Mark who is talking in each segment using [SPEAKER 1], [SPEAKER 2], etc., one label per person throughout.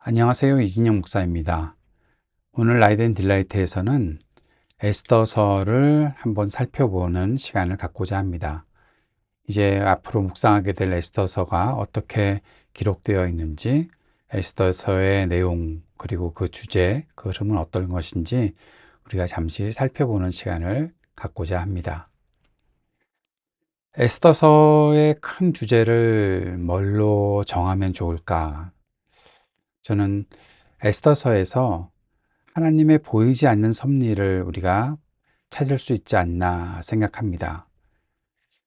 [SPEAKER 1] 안녕하세요. 이진영 목사입니다. 오늘 라이드 앤 딜라이트에서는 에스더서를 한번 살펴보는 시간을 갖고자 합니다. 이제 앞으로 묵상하게 될 에스더서가 어떻게 기록되어 있는지, 에스더서의 내용, 그리고 그 주제, 그 흐름은 어떤 것인지 우리가 잠시 살펴보는 시간을 갖고자 합니다. 에스더서의 큰 주제를 뭘로 정하면 좋을까? 저는 에스더서에서 하나님의 보이지 않는 섭리를 우리가 찾을 수 있지 않나 생각합니다.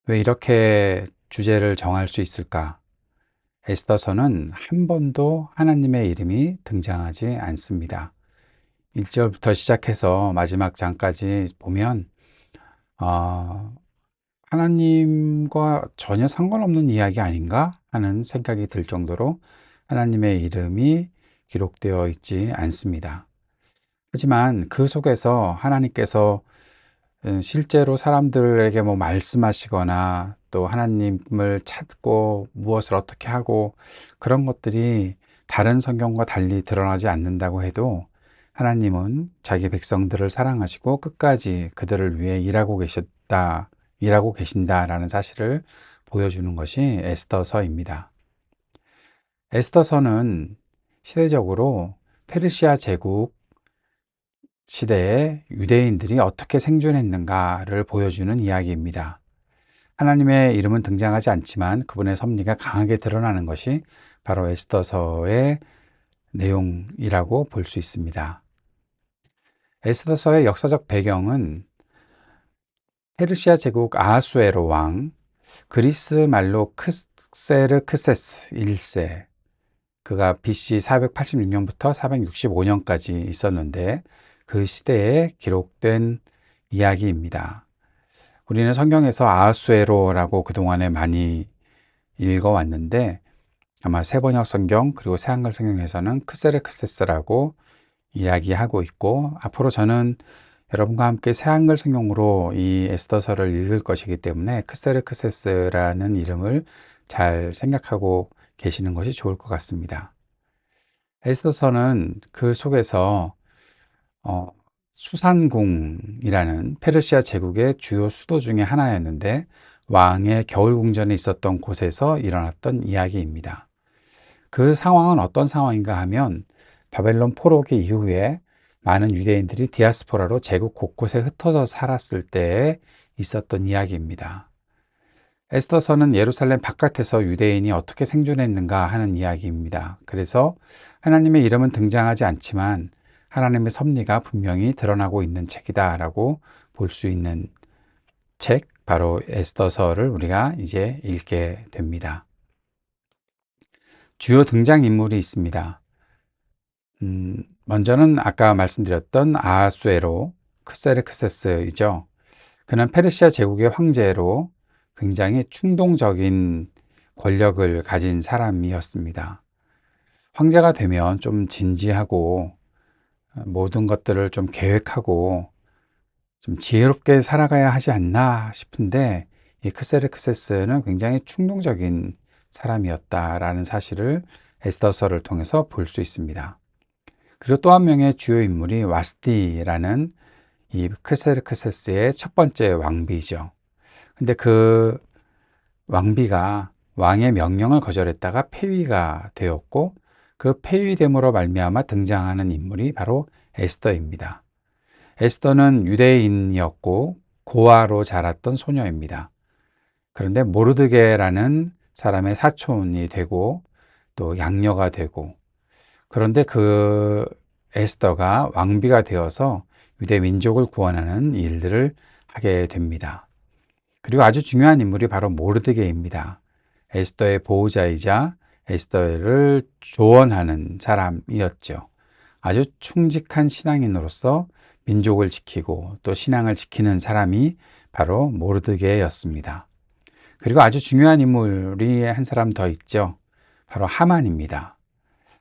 [SPEAKER 1] 왜 이렇게 주제를 정할 수 있을까? 에스더서는 한 번도 하나님의 이름이 등장하지 않습니다. 1절부터 시작해서 마지막 장까지 보면 어, 하나님과 전혀 상관없는 이야기 아닌가 하는 생각이 들 정도로 하나님의 이름이 기록되어 있지 않습니다. 하지만 그 속에서 하나님께서 실제로 사람들에게 뭐 말씀하시거나 또 하나님을 찾고 무엇을 어떻게 하고 그런 것들이 다른 성경과 달리 드러나지 않는다고 해도 하나님은 자기 백성들을 사랑하시고 끝까지 그들을 위해 일하고 계신다라는 사실을 보여주는 것이 에스더서입니다. 에스더서는 시대적으로 페르시아 제국 시대에 유대인들이 어떻게 생존했는가를 보여주는 이야기입니다. 하나님의 이름은 등장하지 않지만 그분의 섭리가 강하게 드러나는 것이 바로 에스더서의 내용이라고 볼 수 있습니다. 에스더서의 역사적 배경은 페르시아 제국 아하수에로 왕, 그리스 말로 크세르크세스 1세, 그가 BC 486년부터 465년까지 있었는데 그 시대에 기록된 이야기입니다. 우리는 성경에서 아하수에로라고 그동안에 많이 읽어왔는데 아마 세번역 성경 그리고 새한글 성경에서는 크세르크세스라고 이야기하고 있고 앞으로 저는 여러분과 함께 새한글 성경으로 이 에스더서를 읽을 것이기 때문에 크세르크세스라는 이름을 잘 생각하고 계시는 것이 좋을 것 같습니다. 에스더서는 그 속에서 어, 수산궁이라는 페르시아 제국의 주요 수도 중에 하나였는데 왕의 겨울 궁전에 있었던 곳에서 일어났던 이야기입니다. 그 상황은 어떤 상황인가 하면 바벨론 포로기 이후에 많은 유대인들이 디아스포라로 제국 곳곳에 흩어져 살았을 때에 있었던 이야기입니다. 에스더서는 예루살렘 바깥에서 유대인이 어떻게 생존했는가 하는 이야기입니다. 그래서 하나님의 이름은 등장하지 않지만 하나님의 섭리가 분명히 드러나고 있는 책이다라고 볼 수 있는 책, 바로 에스더서를 우리가 이제 읽게 됩니다. 주요 등장인물이 있습니다. 먼저는 아까 말씀드렸던 아하수에로 크세르크세스이죠. 그는 페르시아 제국의 황제로 굉장히 충동적인 권력을 가진 사람이었습니다. 황제가 되면 좀 진지하고 모든 것들을 좀 계획하고 좀 지혜롭게 살아가야 하지 않나 싶은데 이 크세르크세스는 굉장히 충동적인 사람이었다라는 사실을 에스더서를 통해서 볼 수 있습니다. 그리고 또 한 명의 주요 인물이 와스티라는 이 크세르크세스의 첫 번째 왕비죠. 근데 그 왕비가 왕의 명령을 거절했다가 폐위가 되었고 그 폐위됨으로 말미암아 등장하는 인물이 바로 에스더입니다. 에스더는 유대인이었고 고아로 자랐던 소녀입니다. 그런데 모르드게라는 사람의 사촌이 되고 또 양녀가 되고 그런데 그 에스더가 왕비가 되어서 유대 민족을 구원하는 일들을 하게 됩니다. 그리고 아주 중요한 인물이 바로 모르드게입니다. 에스더의 보호자이자 에스더를 조언하는 사람이었죠. 아주 충직한 신앙인으로서 민족을 지키고 또 신앙을 지키는 사람이 바로 모르드게였습니다. 그리고 아주 중요한 인물이 한 사람 더 있죠. 바로 하만입니다.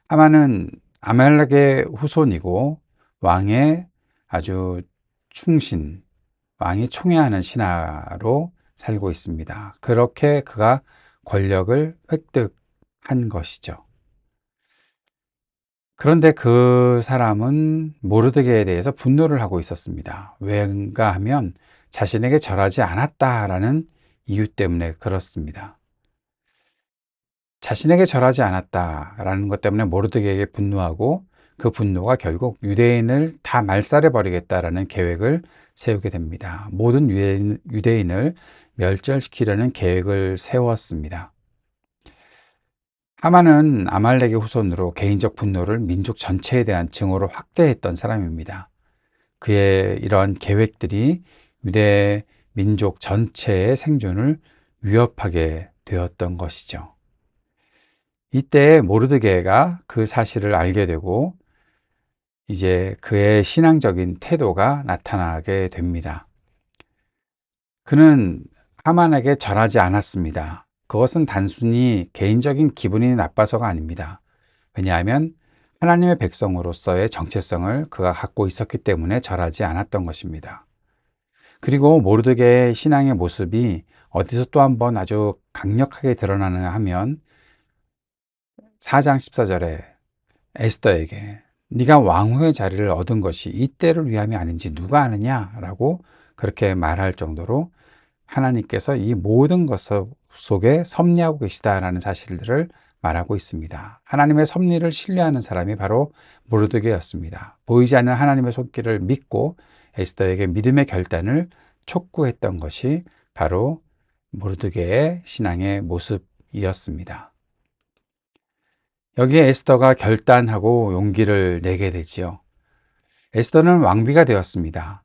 [SPEAKER 1] 하만은 아말렉의 후손이고 왕의 아주 충신, 왕이 총애하는 신하로 살고 있습니다. 그렇게 그가 권력을 획득한 것이죠. 그런데 그 사람은 모르드게에 대해서 분노를 하고 있었습니다. 왜인가 하면 자신에게 절하지 않았다라는 이유 때문에 그렇습니다. 자신에게 절하지 않았다라는 것 때문에 모르드게에게 분노하고 그 분노가 결국 유대인을 다 말살해 버리겠다라는 계획을 세우게 됩니다. 모든 유대인을 멸절시키려는 계획을 세웠습니다. 하만은 아말렉의 후손으로 개인적 분노를 민족 전체에 대한 증오로 확대했던 사람입니다. 그의 이러한 계획들이 유대 민족 전체의 생존을 위협하게 되었던 것이죠. 이때 모르드게가 그 사실을 알게 되고 이제 그의 신앙적인 태도가 나타나게 됩니다. 그는 하만에게 절하지 않았습니다. 그것은 단순히 개인적인 기분이 나빠서가 아닙니다. 왜냐하면 하나님의 백성으로서의 정체성을 그가 갖고 있었기 때문에 절하지 않았던 것입니다. 그리고 모르드게의 신앙의 모습이 어디서 또 한 번 아주 강력하게 드러나느냐 하면 4장 14절에 에스더에게 네가 왕후의 자리를 얻은 것이 이때를 위함이 아닌지 누가 아느냐라고 그렇게 말할 정도로 하나님께서 이 모든 것 속에 섭리하고 계시다라는 사실들을 말하고 있습니다. 하나님의 섭리를 신뢰하는 사람이 바로 모르드게였습니다. 보이지 않는 하나님의 손길을 믿고 에스더에게 믿음의 결단을 촉구했던 것이 바로 모르드게의 신앙의 모습이었습니다. 여기에 에스더가 결단하고 용기를 내게 되지요. 에스더는 왕비가 되었습니다.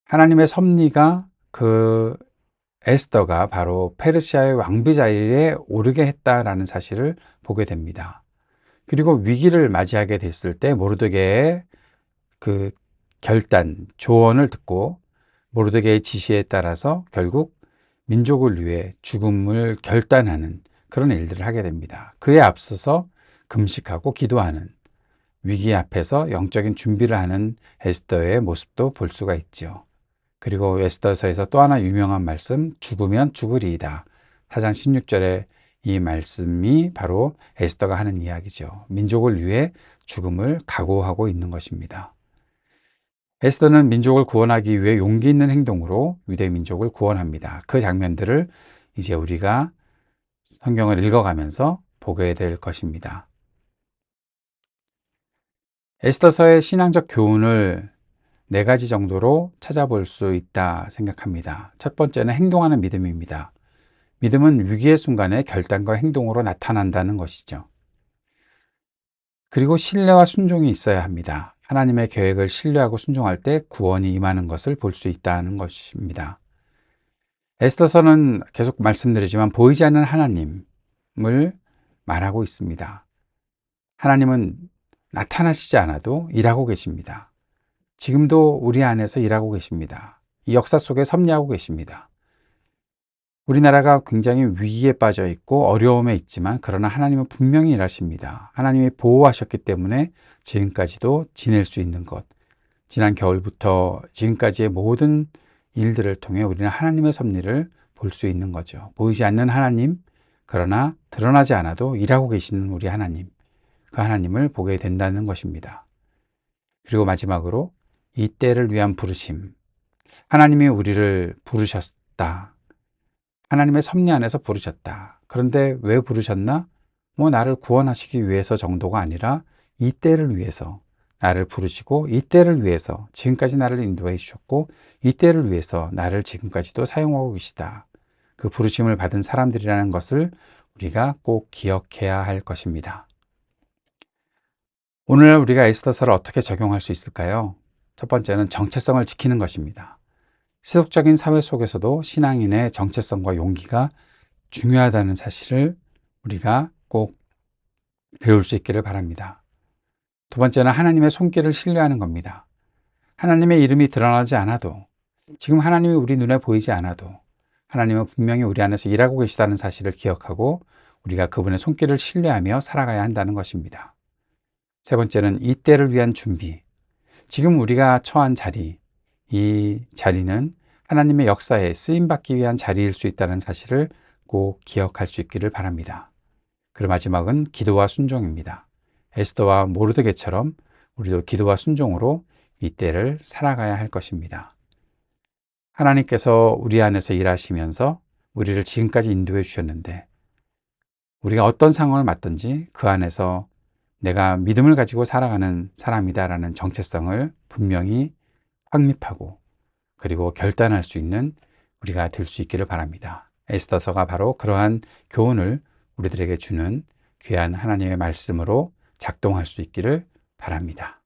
[SPEAKER 1] 하나님의 섭리가 그 에스더가 바로 페르시아의 왕비 자리에 오르게 했다라는 사실을 보게 됩니다. 그리고 위기를 맞이하게 됐을 때 모르드게의 그 결단, 조언을 듣고 모르드게의 지시에 따라서 결국 민족을 위해 죽음을 결단하는 그런 일들을 하게 됩니다. 그에 앞서서 금식하고 기도하는 위기 앞에서 영적인 준비를 하는 에스더의 모습도 볼 수가 있죠. 그리고 에스더서에서 또 하나 유명한 말씀, 죽으면 죽으리이다. 4장 16절에 이 말씀이 바로 에스더가 하는 이야기죠. 민족을 위해 죽음을 각오하고 있는 것입니다. 에스더는 민족을 구원하기 위해 용기 있는 행동으로 유대 민족을 구원합니다. 그 장면들을 이제 우리가 성경을 읽어가면서 보게 될 것입니다. 에스더서의 신앙적 교훈을 네 가지 정도로 찾아볼 수 있다 생각합니다. 첫 번째는 행동하는 믿음입니다. 믿음은 위기의 순간에 결단과 행동으로 나타난다는 것이죠. 그리고 신뢰와 순종이 있어야 합니다. 하나님의 계획을 신뢰하고 순종할 때 구원이 임하는 것을 볼 수 있다는 것입니다. 에스더서는 계속 말씀드리지만 보이지 않는 하나님을 말하고 있습니다. 하나님은 나타나시지 않아도 일하고 계십니다. 지금도 우리 안에서 일하고 계십니다. 이 역사 속에 섭리하고 계십니다. 우리나라가 굉장히 위기에 빠져 있고 어려움에 있지만 그러나 하나님은 분명히 일하십니다. 하나님이 보호하셨기 때문에 지금까지도 지낼 수 있는 것. 지난 겨울부터 지금까지의 모든 일들을 통해 우리는 하나님의 섭리를 볼 수 있는 거죠. 보이지 않는 하나님, 그러나 드러나지 않아도 일하고 계시는 우리 하나님, 그 하나님을 보게 된다는 것입니다. 그리고 마지막으로 이 때를 위한 부르심. 하나님이 우리를 부르셨다. 하나님의 섭리 안에서 부르셨다. 그런데 왜 부르셨나? 뭐 나를 구원하시기 위해서 정도가 아니라 이 때를 위해서 나를 부르시고 이 때를 위해서 지금까지 나를 인도해 주셨고 이 때를 위해서 나를 지금까지도 사용하고 계시다. 그 부르심을 받은 사람들이라는 것을 우리가 꼭 기억해야 할 것입니다. 오늘 우리가 에스더서를 어떻게 적용할 수 있을까요? 첫 번째는 정체성을 지키는 것입니다. 세속적인 사회 속에서도 신앙인의 정체성과 용기가 중요하다는 사실을 우리가 꼭 배울 수 있기를 바랍니다. 두 번째는 하나님의 손길을 신뢰하는 겁니다. 하나님의 이름이 드러나지 않아도, 지금 하나님이 우리 눈에 보이지 않아도 하나님은 분명히 우리 안에서 일하고 계시다는 사실을 기억하고 우리가 그분의 손길을 신뢰하며 살아가야 한다는 것입니다. 세 번째는 이 때를 위한 준비. 지금 우리가 처한 자리, 이 자리는 하나님의 역사에 쓰임받기 위한 자리일 수 있다는 사실을 꼭 기억할 수 있기를 바랍니다. 그리고 마지막은 기도와 순종입니다. 에스더와 모르드게처럼 우리도 기도와 순종으로 이 때를 살아가야 할 것입니다. 하나님께서 우리 안에서 일하시면서 우리를 지금까지 인도해 주셨는데, 우리가 어떤 상황을 맞든지 그 안에서 내가 믿음을 가지고 살아가는 사람이다라는 정체성을 분명히 확립하고, 그리고 결단할 수 있는 우리가 될 수 있기를 바랍니다. 에스더서가 바로 그러한 교훈을 우리들에게 주는 귀한 하나님의 말씀으로 작동할 수 있기를 바랍니다.